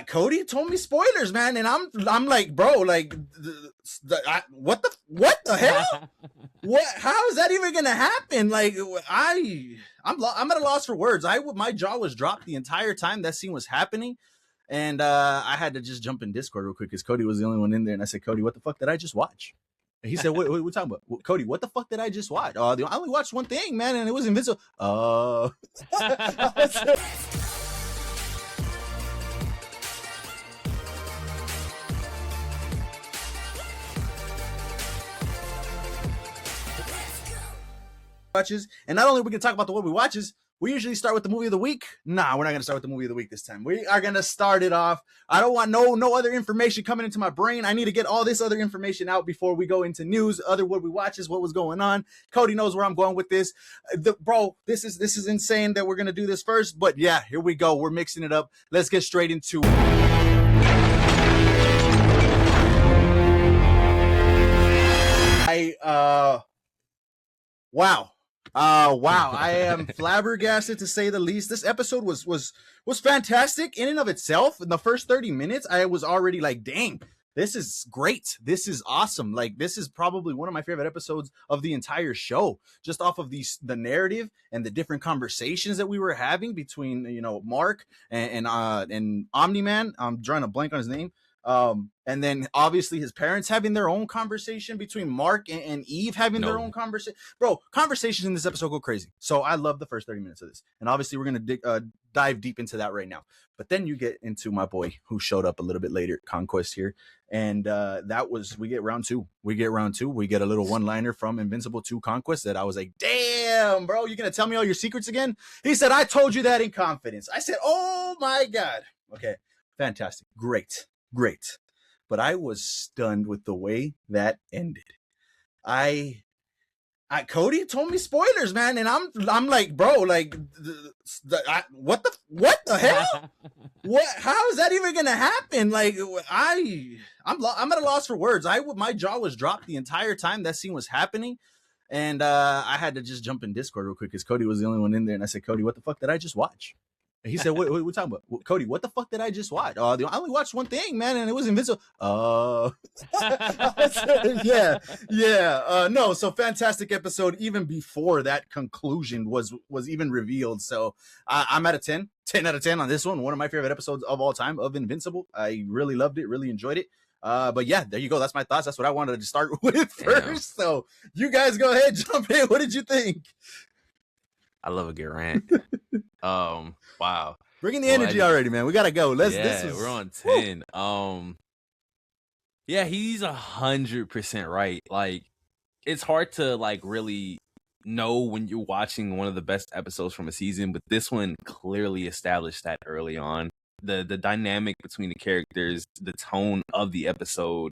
Cody told me spoilers, man, and I'm like, bro, like, what the hell? What? How is that even gonna happen? Like, I'm at a loss for words. My jaw was dropped the entire time that scene was happening, and I had to just jump in Discord real quick because Cody was the only one in there, and I said, Cody, what the fuck did I just watch? And he said, what we talking about? Cody, what the fuck did I just watch? I only watched one thing, man, and it was Invincible. Watches, and not only we can talk about the what we watches, we usually start with the movie of the week. Nah, we're not gonna start with the movie of the week this time. We are gonna start it off. I don't want no other information coming into my brain. I need to get all this other information out before we go into news, other what we watches, what was going on. Cody knows where I'm going with this. Bro, this is insane that we're gonna do this first, but yeah, here we go. We're mixing it up. Let's get straight into wow. Wow. I am flabbergasted to say the least. This episode was fantastic in and of itself. In the first 30 minutes, I was already like, dang, this is great. This is awesome. Like, this is probably one of my favorite episodes of the entire show, just off of the narrative and the different conversations that we were having between, Mark and Omni-Man. I'm drawing a blank on his name. And then obviously his parents having their own conversation, between Mark and Eve having their own conversation. Bro, conversations in this episode go crazy. So I love the first 30 minutes of this. And obviously we're going to dive deep into that right now. But then you get into my boy who showed up a little bit later, Conquest here. And we get round two. We get a little one-liner from Invincible to Conquest that I was like, damn, bro, you're going to tell me all your secrets again? He said, I told you that in confidence. I said, oh my God. Okay, fantastic. Great. But I was stunned with the way that ended. Cody told me spoilers, man, and I'm like, bro, like, what the hell? What? How is that even gonna happen? Like, I'm at a loss for words. My jaw was dropped the entire time that scene was happening, and I had to just jump in Discord real quick because Cody was the only one in there, and I said, Cody, what the fuck did I just watch? And he said, what we talking about? Cody, what the fuck did I just watch? I only watched one thing, man, and it was Invincible. Yeah. No, so fantastic episode. Even before that conclusion was even revealed. So I'm at a 10 out of 10 on this one. One of my favorite episodes of all time of Invincible. I really loved it, really enjoyed it. But yeah, there you go. That's my thoughts. That's what I wanted to start with first. So you guys go ahead, jump in. What did you think? I love a good rant. Wow. Bringing the energy already, man. We gotta go. We're on 10. Yeah, he's 100% right. Like, it's hard to like really know when you're watching one of the best episodes from a season, but this one clearly established that early on. The dynamic between the characters, the tone of the episode,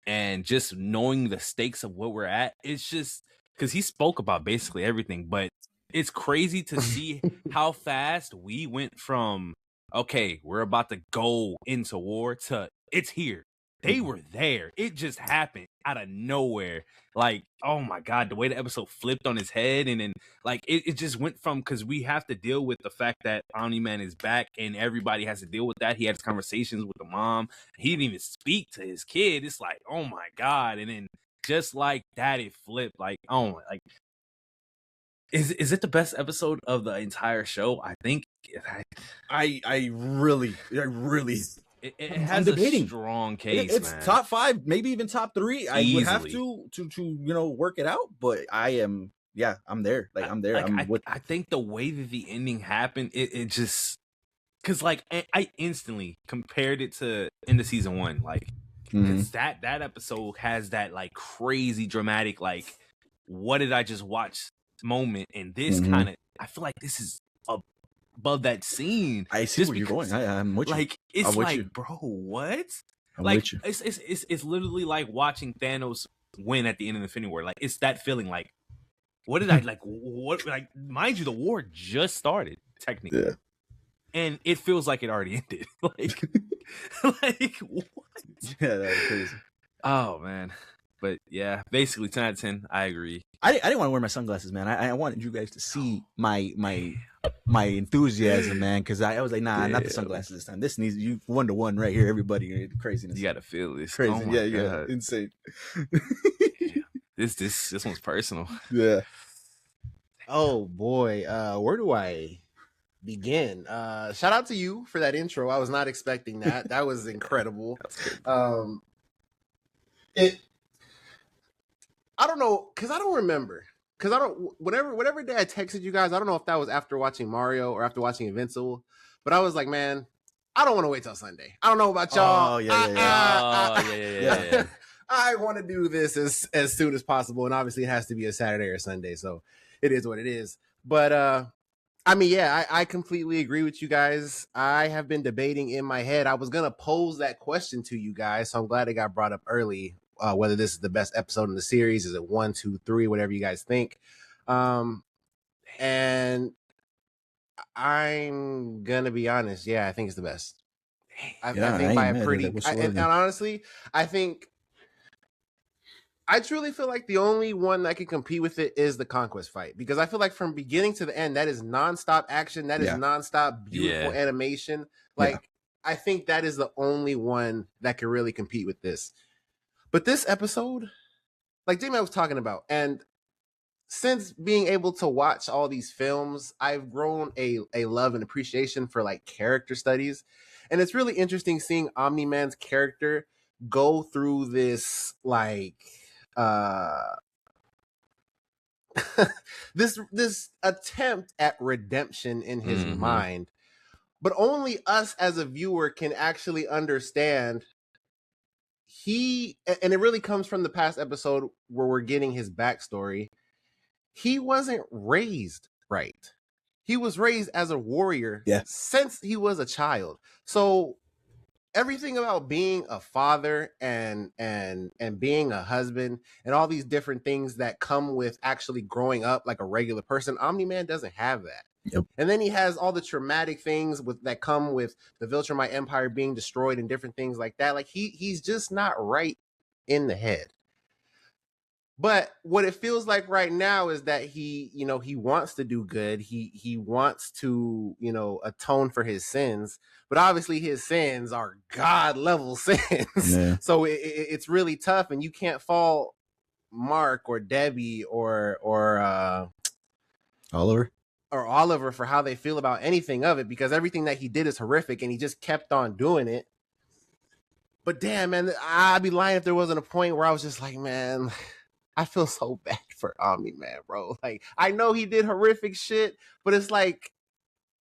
and just knowing the stakes of what we're at. It's just because he spoke about basically everything, but it's crazy to see how fast we went from, okay, we're about to go into war, to it's here. They were there. It just happened out of nowhere. Like, oh my God, the way the episode flipped on his head. And then like it just went from, because we have to deal with the fact that Omni-Man is back and everybody has to deal with that. He had his conversations with the mom. He didn't even speak to his kid. It's like, oh my God. And then just like that, it flipped. Like, oh my, like, Is it the best episode of the entire show? I think I really it has a strong case. It's man. top 5, maybe even top 3. I Easily. would have to work it out, but I'm there. Like, I'm there. I think the way that the ending happened, it just, because like I instantly compared it to into season 1, like, because that episode has that like crazy dramatic, like, what did I just watch moment, and this kind of, I feel like this is above that scene. I see where you're going. I'm with you. Like, it's like, bro, what? I'm like, with you. It's literally like watching Thanos win at the end of Infinity War. Like, it's that feeling. Like, what did I like? What, like, mind you, the war just started technically, and it feels like it already ended. Like, like what? Yeah, that was crazy. Oh man. But yeah, basically 10 out of 10. I agree. I didn't want to wear my sunglasses, man. I wanted you guys to see my enthusiasm, man, because I was like, nah, not the sunglasses this time. This needs you 1-to-1 right here, everybody. Craziness. You gotta feel this. Crazy. Oh my yeah, God. insane. This one's personal. Yeah. Oh boy, where do I begin? Shout out to you for that intro. I was not expecting that. That was incredible. That's good. I don't know, because I don't remember. Because I don't, whatever day I texted you guys, I don't know if that was after watching Mario or after watching Invincible, but I was like, man, I don't want to wait till Sunday. I don't know about y'all. Oh, yeah. I want to do this as soon as possible, and obviously it has to be a Saturday or Sunday, so it is what it is. But I mean, yeah, I completely agree with you guys. I have been debating in my head. I was gonna pose that question to you guys, so I'm glad it got brought up early. Whether this is the best episode in the series, is it 1, 2, 3, whatever you guys think. And I'm gonna be honest. Yeah, I think it's the best. I think by a pretty, and honestly, I truly feel like the only one that can compete with it is the Conquest fight, because I feel like from beginning to the end, that is nonstop action. That is nonstop beautiful animation. Like, I think that is the only one that can really compete with this. But this episode, like Jamie was talking about, and since being able to watch all these films, I've grown a love and appreciation for like character studies. And it's really interesting seeing Omni-Man's character go through this like this attempt at redemption in his mind. But only us as a viewer can actually understand. And it really comes from the past episode where we're getting his backstory. He wasn't raised right. He was raised as a warrior since he was a child. So everything about being a father and being a husband and all these different things that come with actually growing up like a regular person, Omni-Man doesn't have that. Yep. And then he has all the traumatic things that come with the Viltrumite Empire being destroyed and different things like that. Like he's just not right in the head. But what it feels like right now is that he wants to do good. He wants to, atone for his sins. But obviously his sins are God level sins. Yeah. So it's really tough, and you can't fault Mark or Debbie or Oliver for how they feel about anything of it, because everything that he did is horrific and he just kept on doing it. But damn, man, I'd be lying if there wasn't a point where I was just like, man, I feel so bad for Omni-Man, bro. Like, I know he did horrific shit, but it's like,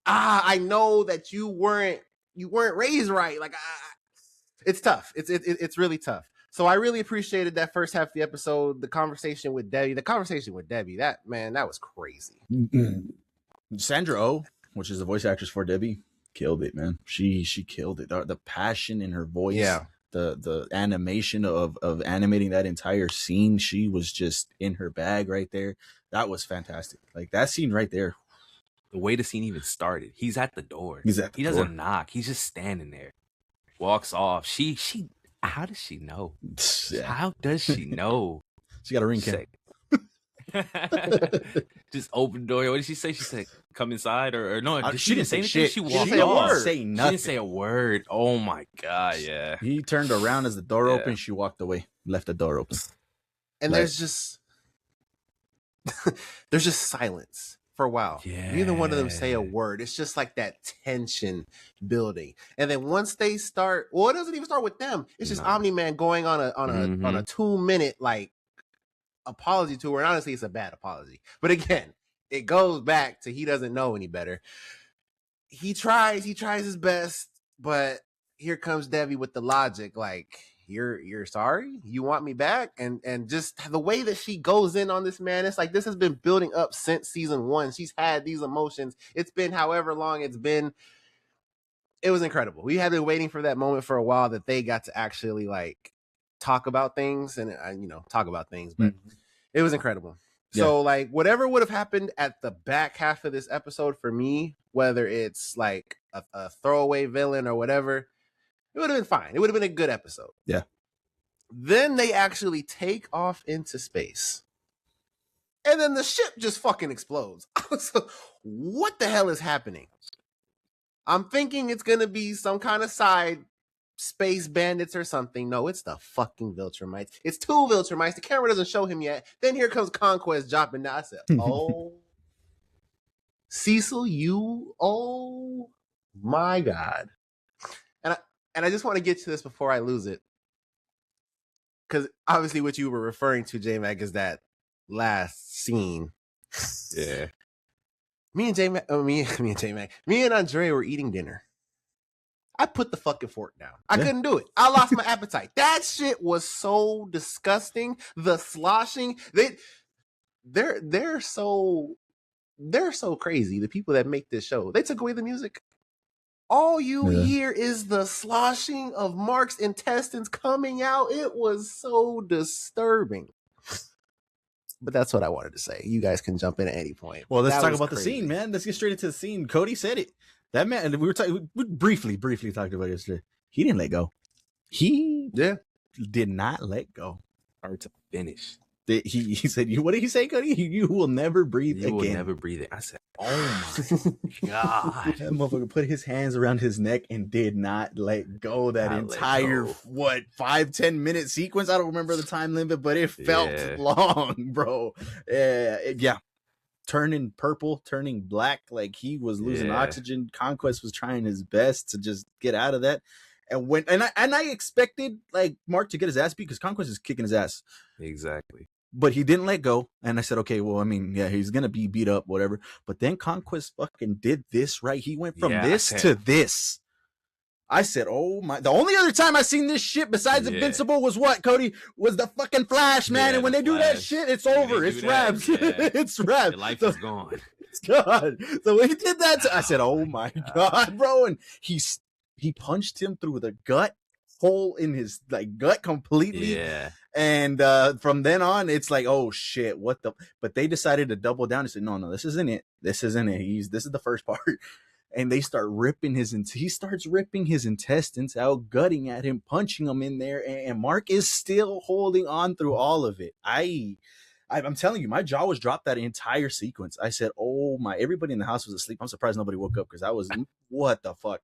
I know that you weren't raised right. Like, it's tough. It's really tough. So I really appreciated that first half of the episode. The conversation with Debbie, that was crazy. Sandra Oh, which is the voice actress for Debbie, killed it, man. She killed it. The passion in her voice. Yeah. The animation of animating that entire scene, she was just in her bag right there. That was fantastic. Like that scene right there. The way the scene even started, he's at the door. He doesn't knock. He's just standing there. Walks off. She. How does she know? Yeah. How does she know? She got a ring cam. Just open the door. What did she say? She said, "Come inside," or no? She didn't say anything. She walked off. She didn't say a word. Oh my God! Yeah. He turned around as the door opened. She walked away, left the door open, and there's just silence for a while. Yeah. Neither one of them say a word. It's just like that tension building, and then once they start, well, it doesn't even start with them. It's just Omni-Man going on a 2-minute like apology tour, and honestly it's a bad apology, but again it goes back to he doesn't know any better. He tries his best, but here comes Debbie with the logic like, you're sorry, you want me back, and just the way that she goes in on this, man, it's like this has been building up since season 1. She's had these emotions. It's been however long it's been. It was incredible. We had been waiting for that moment for a while, that they got to actually like talk about things, but it was incredible. Yeah. So like whatever would have happened at the back half of this episode for me, whether it's like a throwaway villain or whatever, it would have been fine. It would have been a good episode. Yeah. Then they actually take off into space. And then the ship just fucking explodes. I was like, what the hell is happening? I'm thinking it's going to be some kind of side space bandits or something. No, it's the fucking Viltrumites. It's 2 Viltrumites. The camera doesn't show him yet. Then here comes Conquest dropping down. I said, oh, Cecil, you, oh my God. And I just want to get to this before I lose it. Because obviously what you were referring to, J-Mac, is that last scene. Yeah. Me and Andre were eating dinner. I put the fucking fork down. I couldn't do it. I lost my appetite. That shit was so disgusting. The sloshing. They're so crazy. The people that make this show. They took away the music. All you hear is the sloshing of Mark's intestines coming out. It was so disturbing. But that's what I wanted to say. You guys can jump in at any point. Well, let's talk about the scene, man. Let's get straight into the scene. Cody said it. That man, we briefly talked about it yesterday. He didn't let go. He did not let go. Start to finish. He said, what did he say, Cody? You will never breathe again. You will never breathe. I said, oh my God. That motherfucker put his hands around his neck and did not let go that entire, 5-10 minute sequence? I don't remember the time limit, but it felt long, bro. Yeah. Turning purple, turning black, like he was losing oxygen. Conquest was trying his best to just get out of that. And I expected like Mark to get his ass beat because Conquest is kicking his ass. Exactly. But he didn't let go. And I said, okay, well, I mean, yeah, he's going to be beat up, whatever. But then Conquest fucking did this, right? He went from this to this. I said, oh my. The only other time I seen this shit besides Invincible was what, Cody? Was the fucking Flash, man. And when they do that shit, it's over. It's wrapped. It's wrapped. Your life is gone. It's gone. So when he did that, I said, oh my God, bro. And he punched him through the gut hole in his like gut completely. Yeah. And from then on, it's like, oh shit, what the? But they decided to double down and say, no, this isn't it. This isn't it. This is the first part. And they start ripping he starts ripping his intestines out, gutting at him, punching him in there. And Mark is still holding on through all of it. I'm telling you, my jaw was dropped that entire sequence. I said, oh my, everybody in the house was asleep. I'm surprised nobody woke up because I was, what the fuck,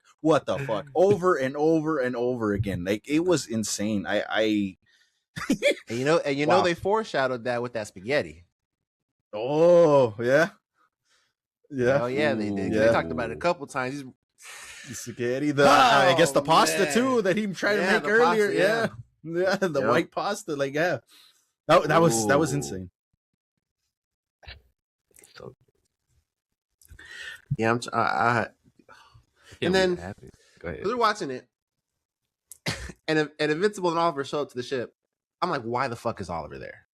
over and over and over again. Like it was insane. And you know, they foreshadowed that with that spaghetti. Oh yeah. Yeah. Oh yeah, they talked about it a couple times. The spaghetti, I guess the pasta too that he tried to make earlier. Pasta, yeah, the white pasta. Like that was insane. Yeah, and then go ahead. We're watching it, and Invincible and Oliver show up to the ship. I'm like, why the fuck is Oliver there?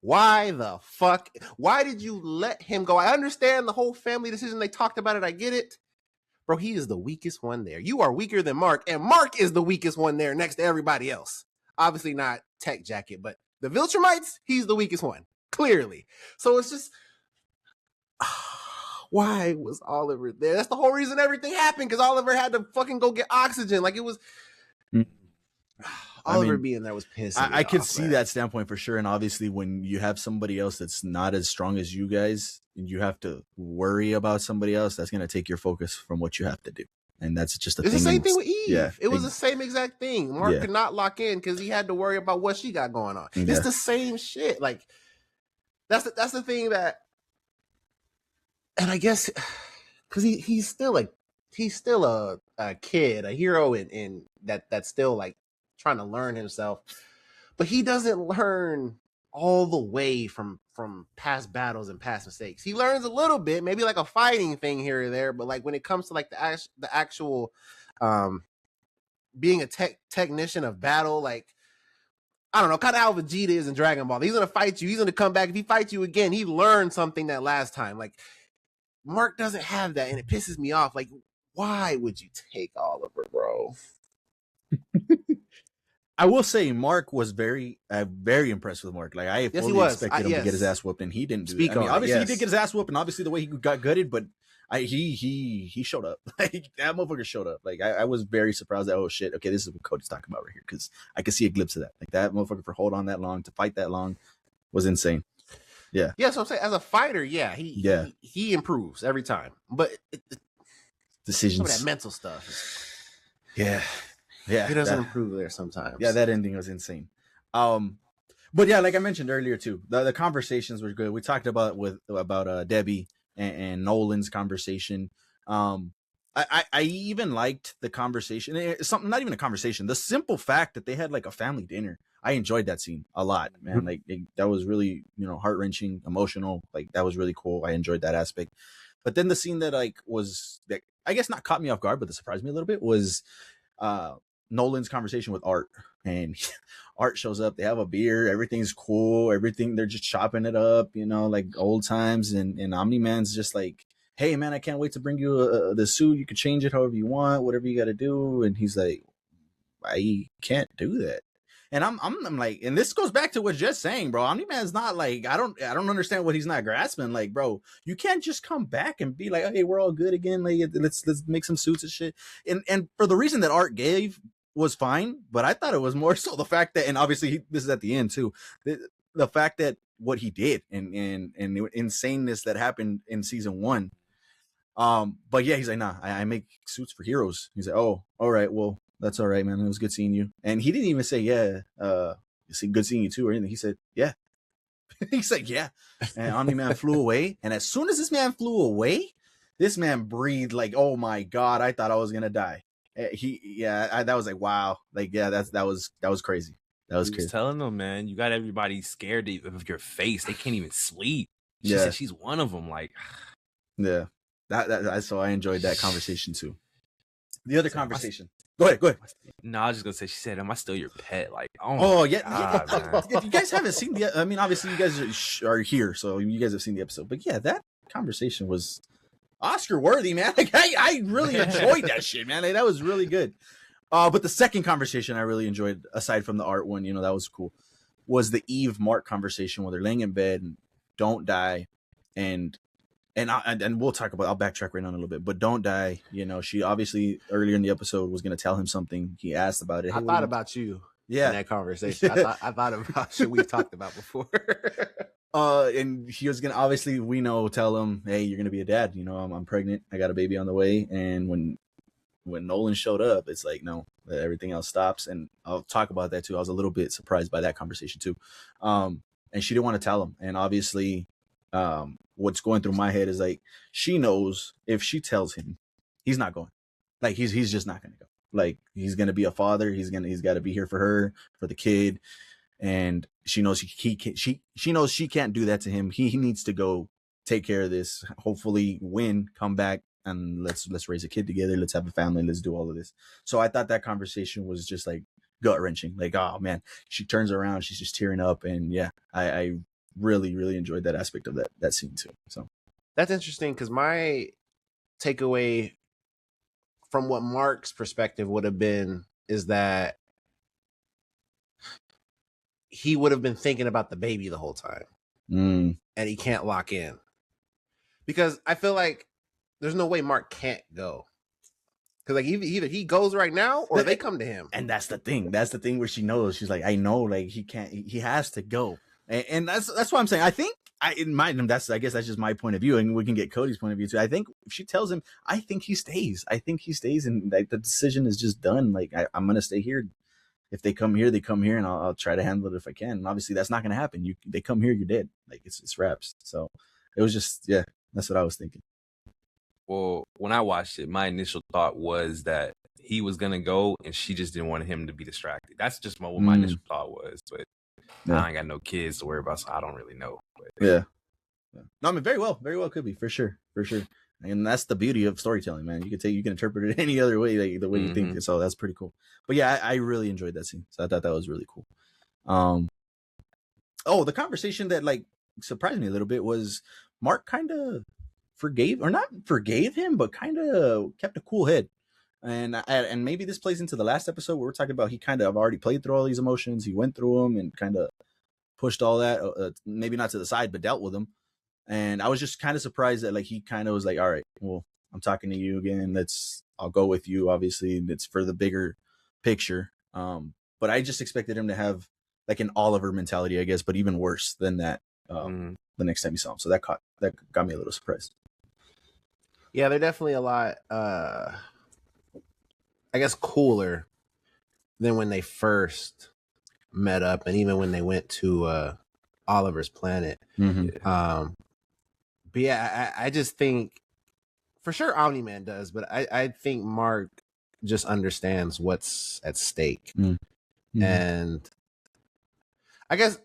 Why the fuck? Why did you let him go? I understand the whole family decision. They talked about it. I get it. Bro, he is the weakest one there. You are weaker than Mark, and Mark is the weakest one there next to everybody else. Obviously not Tech Jacket, but the Viltrumites, he's the weakest one, clearly. So it's just, why was Oliver there? That's the whole reason everything happened, because Oliver had to fucking go get oxygen. Like it was... Oliver being there was pissing. I could see that standpoint for sure. And obviously when you have somebody else that's not as strong as you guys and you have to worry about somebody else, that's going to take your focus from what you have to do. And that's just the same thing with Eve. Yeah, it was the same exact thing. Mark could not lock in because he had to worry about what she got going on. Yeah. It's the same shit. Like that's the thing that, and I guess because he's still a kid, a hero in that's still like trying to learn himself, but he doesn't learn all the way from past battles and past mistakes. He learns a little bit, maybe like a fighting thing here or there, but like when it comes to like the actual being a technician of battle, like I don't know, kind of how Vegeta is in Dragon Ball. He's gonna fight you, he's gonna come back. If he fights you again, he learned something that last time. Like Mark doesn't have that, and it pisses me off. Like, why would you take Oliver, bro? I will say Mark was very impressed with Mark. Like I fully expected him to get his ass whooped, and he didn't do that. I mean, obviously he did get his ass whooped, and obviously the way he got gutted, but He showed up. Like that motherfucker showed up. Like I was very surprised that, oh shit, okay, this is what Cody's talking about right here, because I could see a glimpse of that. Like that motherfucker for hold on that long, to fight that long, was insane. Yeah. Yeah, so I'm saying as a fighter, he improves every time. But decisions, some of that mental stuff. Yeah. He doesn't improve there sometimes. Yeah, that ending was insane. But yeah, like I mentioned earlier too, the conversations were good. We talked about Debbie and Nolan's conversation. I even liked the conversation. Something, not even a conversation. The simple fact that they had like a family dinner. I enjoyed that scene a lot, man. Like that was really, heart wrenching, emotional. Like that was really cool. I enjoyed that aspect. But then the scene that that I guess not caught me off guard, but that surprised me a little bit was Nolan's conversation with Art. And Art shows up, they have a beer, everything's cool, they're just chopping it up, like old times. And Omni-Man's just like, hey man, I can't wait to bring you the suit. You can change it however you want, whatever you got to do. And he's like, I can't do that. And I'm like, and this goes back to what Jet's saying, bro. Omni-Man's not like, I don't understand what he's not grasping. Like, bro, you can't just come back and be like, hey, we're all good again. Like, let's make some suits and shit. And for the reason that Art gave was fine, but I thought it was more so the fact that, and obviously this is at the end too, the fact that what he did and the insaneness that happened in season 1. But yeah, he's like, nah, I make suits for heroes. He's like, oh, all right, well, that's all right, man. It was good seeing you. And he didn't even say, yeah, it's good seeing you too, or anything. He said, yeah. He's like, yeah. And Omni-Man flew away. And as soon as this man flew away, this man breathed like, oh my God, I thought I was gonna die. That was like, wow. Like, yeah, that was crazy. That was crazy. Telling them, man, you got everybody scared of your face. They can't even sleep. She said she's one of them. Like, yeah, so I enjoyed that conversation too. The other conversation. Go ahead. No, I was just gonna say. She said, "Am I still your pet?" Like, yeah. You guys haven't seen I mean, obviously, you guys are here, so you guys have seen the episode. But yeah, that conversation was Oscar worthy, man. Like, I really enjoyed that shit, man. Like, that was really good. But the second conversation I really enjoyed, aside from the Art one, that was cool, was the Eve Mark conversation where they're laying in bed and don't die, and we'll talk about. I'll backtrack right now a little bit, but don't die. She obviously earlier in the episode was going to tell him something. He asked about it. I thought about you. Yeah, in that conversation, I thought about shit we've talked about before. And he was gonna, obviously, tell him, hey, you're gonna be a dad. I'm pregnant. I got a baby on the way. And when Nolan showed up, it's like, no, everything else stops. And I'll talk about that too. I was a little bit surprised by that conversation too. And she didn't want to tell him. And obviously, what's going through my head is like, she knows if she tells him, he's not going. Like, he's just not gonna go. Like, he's gonna be a father. He's got to be here for her, for the kid. And she knows she knows she can't do that to him. He needs to go take care of this. Hopefully win, come back, and let's raise a kid together. Let's have a family. Let's do all of this. So I thought that conversation was just like gut wrenching. Like, oh man, she turns around, she's just tearing up. And yeah, I really, really enjoyed that aspect of that scene too. So that's interesting, because my takeaway from what Mark's perspective would have been is that he would have been thinking about the baby the whole time. And he can't lock in, because I feel like there's no way Mark can't go, because like either he goes right now or they come to him. And that's the thing where she knows. She's like, I know, like he has to go. And that's what I'm saying. I think I guess that's just my point of view, and we can get Cody's point of view too. I think if she tells him, I think he stays, and like the decision is just done. Like, I'm gonna stay here. If they come here, they come here, and I'll try to handle it if I can. And obviously that's not gonna happen. They come here, you're dead. Like, it's wraps. So it was just, yeah, that's what I was thinking. Well, when I watched it, my initial thought was that he was gonna go, and she just didn't want him to be distracted. That's just what my initial thought was. But I ain't got no kids to worry about, so I don't really know. But yeah. No, I mean, very well could be, for sure. And that's the beauty of storytelling, man. You can interpret it any other way, like the way you think. So that's pretty cool. But yeah, I really enjoyed that scene. So I thought that was really cool. The conversation that like surprised me a little bit was Mark kind of not forgave him, but kind of kept a cool head. And maybe this plays into the last episode where we're talking about he kind of already played through all these emotions. He went through them and kind of pushed all that, maybe not to the side, but dealt with them. And I was just kind of surprised that like he kind of was like, all right, well, I'm talking to you again. I'll go with you. Obviously, it's for the bigger picture. But I just expected him to have like an Oliver mentality, I guess, but even worse than that. The next time you saw him, so that got me a little surprised. Yeah, they're definitely a lot. I guess cooler than when they first met up, and even when they went to Oliver's planet. But yeah, I just think for sure Omni-Man does, but I think Mark just understands what's at stake. And I guess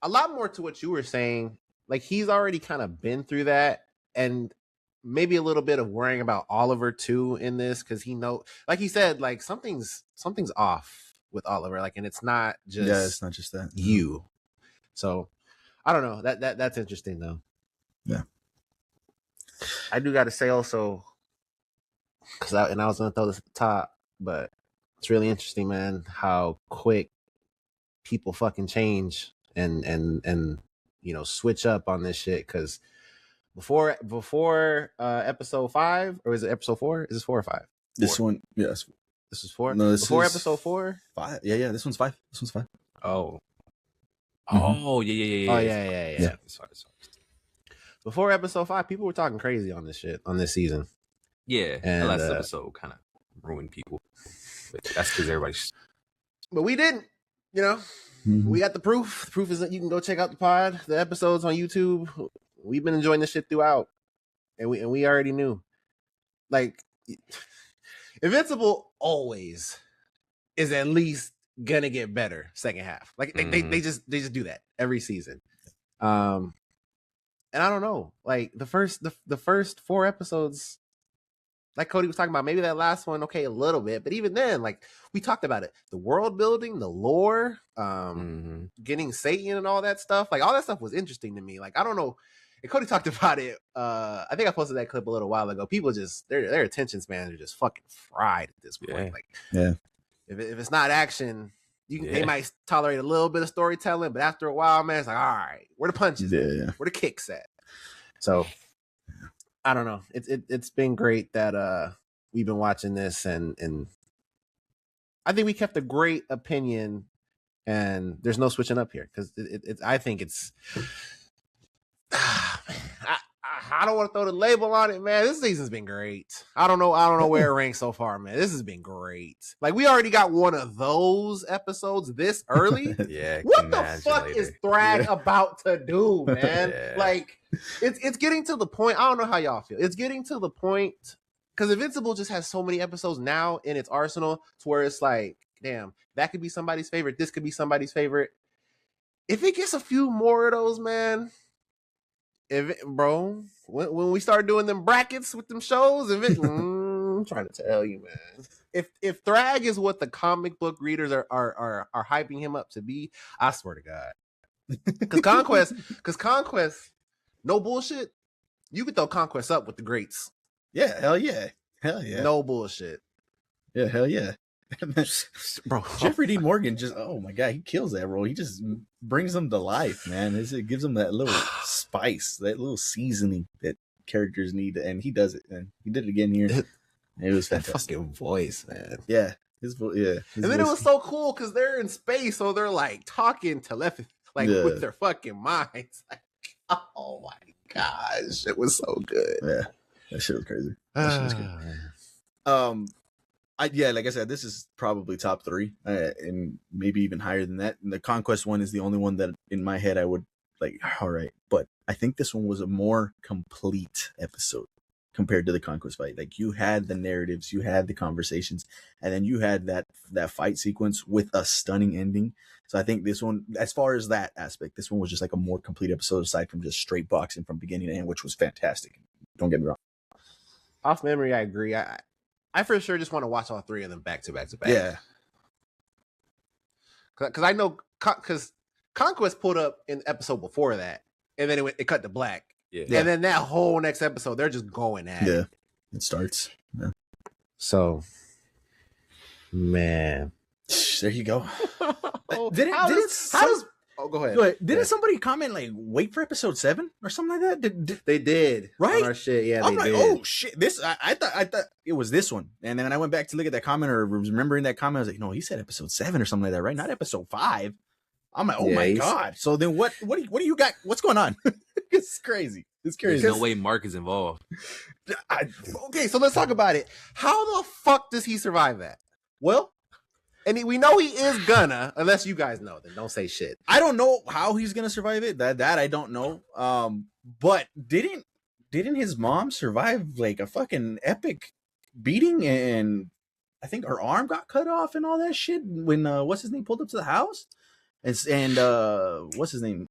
a lot more to what you were saying, like he's already kind of been through that, and maybe a little bit of worrying about Oliver too in this, because he like he said, like something's off with Oliver, like, and it's not just that you. So I don't know, that's interesting though. Yeah, I do got to say also, because I was gonna throw this at the top, but it's really interesting, man, how quick people fucking change and switch up on this shit. Because before episode 5, or is it episode 4? Is this 4 or 5? This one, yes. This is 4. No, before episode 4. 5. Yeah. This one's 5. Oh. Oh yeah. Oh yeah. Sorry. Before episode 5, people were talking crazy on this shit on this season. Yeah, and the last episode kind of ruined people. But that's because everybody's. But we didn't. We got the proof. The proof is that you can go check out the episodes on YouTube. We've been enjoying this shit throughout, and we already knew. Like, Invincible always is at least gonna get better second half. Like they just do that every season. And I don't know, like the first 4 episodes, like Cody was talking about, maybe that last one, okay, a little bit, but even then, like we talked about it, the world building, the lore, getting Satan and all that stuff, like all that stuff was interesting to me. Like, I don't know, and Cody talked about it. I think I posted that clip a little while ago. People just their attention spans are just fucking fried at this point. If it's not action, they might tolerate a little bit of storytelling, but after a while, man, it's like, all right, where the punches, where the kicks at? So I don't know. It's been great that we've been watching this, and I think we kept a great opinion, and there's no switching up here, because I think it's. I don't want to throw the label on it, man. This season's been great. I don't know where it ranks so far, man. This has been great. Like, we already got one of those episodes this early. Yeah. What the fuck is Thrag about to do, man? Like, it's getting to the point. I don't know how y'all feel. It's getting to the point, because Invincible just has so many episodes now in its arsenal to where it's like, damn, that could be somebody's favorite. This could be somebody's favorite. If it gets a few more of those, man. When we start doing them brackets with them shows, I'm trying to tell you, man. If Thrag is what the comic book readers are hyping him up to be, I swear to God. Because Conquest, no bullshit. You could throw Conquest up with the greats. Yeah, hell yeah. No bullshit. Yeah, hell yeah. Bro, Jeffrey D. Morgan just, oh my God, he kills that role. He just brings them to life, man. It gives them that little spice, that little seasoning that characters need, and he does it, and he did it again here. It was fantastic. That fucking voice, man. Yeah, his voice. Yeah, and then it was so cool because they're in space, so they're like talking telepathy, with their fucking minds. Like, oh my gosh, it was so good. Yeah, that shit was crazy. That shit was good. Like I said, this is probably top 3, and maybe even higher than that. And the Conquest one is the only one that in my head I would like, all right. But I think this one was a more complete episode compared to the Conquest fight. Like, you had the narratives, you had the conversations, and then you had that fight sequence with a stunning ending. So I think this one, as far as that aspect, this one was just like a more complete episode aside from just straight boxing from beginning to end, which was fantastic. Don't get me wrong. Off memory, I agree. I for sure just want to watch all 3 of them back to back to back. Yeah. Because I know, because Conquest pulled up in the episode before that, and then it cut to black. Yeah. And then that whole next episode, they're just going at it. Yeah. It starts. Yeah. So, man. There you go. Oh, go ahead. Go ahead. Didn't somebody comment like wait for episode 7 or something like that? They did, right? On our shit, yeah. I'm they like, did. oh shit! This I thought it was this one, and then when I went back to look at that comment or remembering that comment, I was like, no, he said episode 7 or something like that, right? Not episode 5. I'm like, oh my god! So then what do you got? What's going on? It's crazy. It's crazy. There's no way Mark is involved. Okay, so let's talk about it. How the fuck does he survive that? Well. And we know he is gonna, unless you guys know, then don't say shit. I don't know how he's gonna survive it. That I don't know. But didn't his mom survive like a fucking epic beating? And I think her arm got cut off and all that shit when what's his name pulled up to the house, and what's his name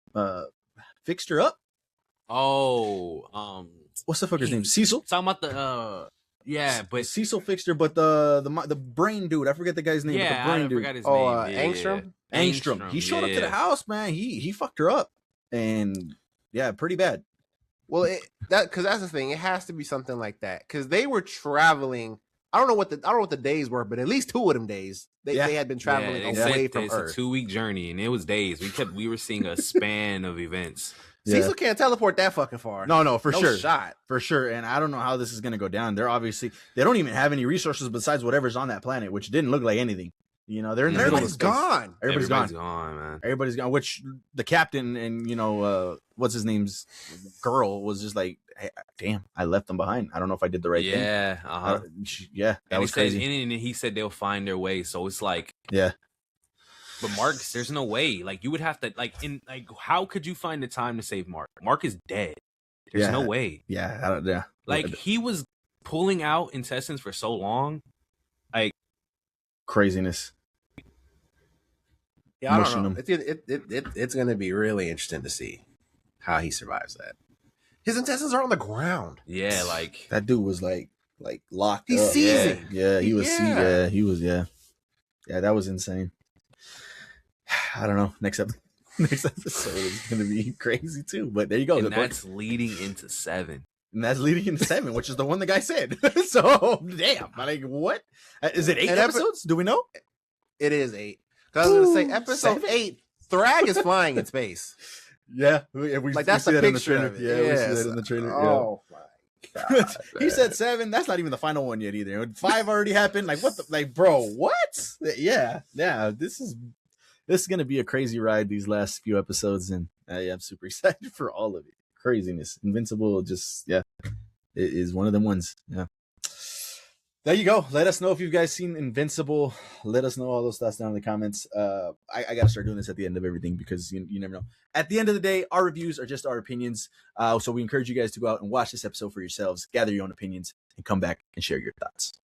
fixed her up. Oh, what's the fucker's name? Cecil. Talking about the yeah, but Cecil fixed her, but the brain dude, I forget the guy's name. Yeah, but the brain I dude. forgot his name. Angstrom. Angstrom. He showed up to the house, man. He fucked her up, and yeah, pretty bad. Well, because that's the thing. It has to be something like that because they were traveling. I don't know what the days were, but at least 2 of them days they had been traveling away from Earth. It's a 2-week journey, and it was days. We were seeing a span of events. Yeah. Cecil can't teleport that fucking far. No, for sure. Shot. For sure. And I don't know how this is going to go down. They don't even have any resources besides whatever's on that planet, which didn't look like anything. You know, they're in the middle of space. Gone. Everybody's gone, man. Everybody's gone, which the captain and, what's his name's girl was just like, hey, damn, I left them behind. I don't know if I did the right thing. Yeah. That was crazy. And he said they'll find their way. So it's like, yeah. But Mark, there's no way. Like, you would have to, how could you find the time to save Mark? Mark is dead. There's no way. Yeah. Like, he was pulling out intestines for so long. Like, craziness. Yeah, I don't know. It's going to be really interesting to see how he survives that. His intestines are on the ground. Yeah, like. That dude was like locked He's up. seizing. Yeah, he was seizing. He was, yeah, that was insane. I don't know. Next episode is going to be crazy too. But there you go. And that's leading into 7. And that's leading into 7, which is the one the guy said. So, damn. Like, what? Is it 8 episodes? Do we know? It is 8. Because I was going to say, episode 8, Thrag is flying in space. Yeah. That's the picture of it. Yeah, we see that in the trailer. Oh, my God. He said 7. That's not even the final one yet either. 5 already happened. Like, what the? Like, bro, what? Yeah. This is going to be a crazy ride these last few episodes, and I'm super excited for all of it. Craziness. Invincible, just, it is one of them ones. Yeah. There you go. Let us know if you guys seen Invincible. Let us know all those thoughts down in the comments. I got to start doing this at the end of everything because you never know. At the end of the day, our reviews are just our opinions. So we encourage you guys to go out and watch this episode for yourselves, gather your own opinions, and come back and share your thoughts.